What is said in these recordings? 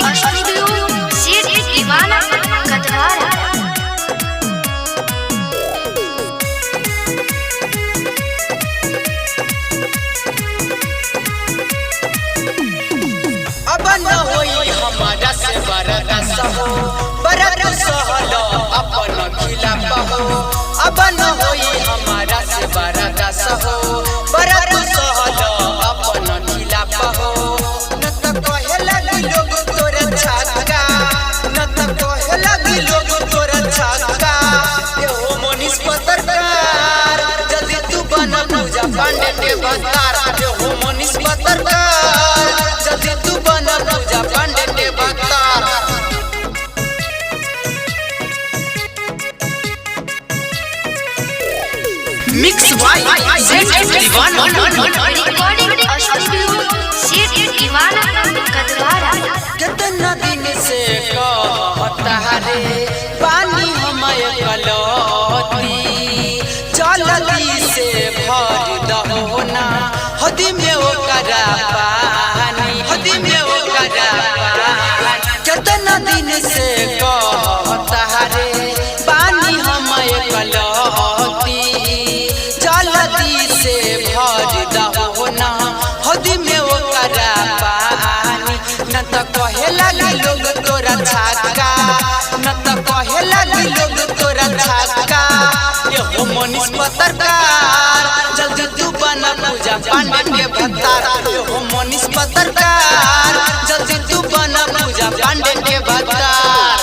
Recording studio CD दीवाना कटवारा। अब न होई हमारा से बरदास हो, बरदास सहलो अपन खिलाफ हो। अब न होई हमारा से बरदास हो, बरदास सहलो अपन खिलाफ हो। न त कहे लगी लोग तोरे छक्का, न त कहे लगी लोग तोरे छक्का। ए हो मनीष पत्रकार जल्दी तू बन पूजा पांडे के बता। ए हो मनीष पत्रकार जल्दी तू बन पूजा पांडे के बता। मिक्स वाई दीवाना रिकॉर्डिंग स्टूडियो सीडी दीवाना कटवारा। कितना दिन से कहता रे पानी हमारे कलौती, जल्दी से भर दहो ना हदी में ओकरा पानी, हदी में ओकरा पानी। कितना दिन से कहता रे पानी हमारे कलौती, जल्दी से भर दहो ना हदी में ओकरा पानी। न त कहे लगी लोग तोरा छक्का, न त कहे लगी लोग तोरा छक्का। ए हो मनीष पत्रकार जल्दी तू बन पूजा पांडे के भतार। ए हो मनीष पत्रकार जल्दी तू बन पूजा पांडे के भतार।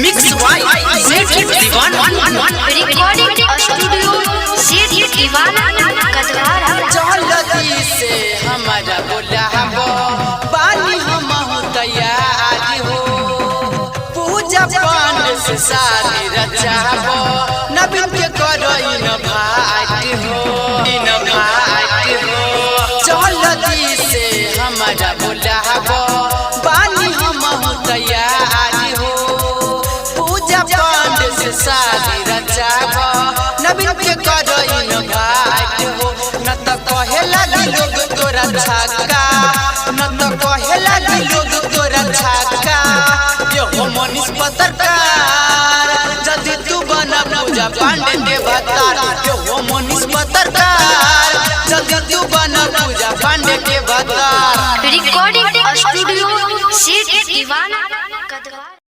मिक्स वाई दीवाना रिकॉर्डिंग स्टूडियो सीडी दीवाना कटवारा। जल्दी से हमारा बुलाबो पानी हम तैयार हो, पूजा पांड से शादी रचाबो। नबीन के करो इन भाई हो, इन भाई हो। जल्दी से हमारा बुलाबो पानी हम तैयार हो, पूजा पांड से शादी रचाबो। नबीन के करो इन भाई हो। न त कहे लगी लोग तोरा छक्का, न त कहे लगी लोग तोरा छक्का। ये हो मनीष पत्रकार जल्दी तू बन पूजा पांडे के भतार। ये हो मनीष पत्रकार जल्दी तू बन पूजा पांडे के भतार। रिकॉर्डिंग स्टूडियो सीडी दीवाना कटवारा।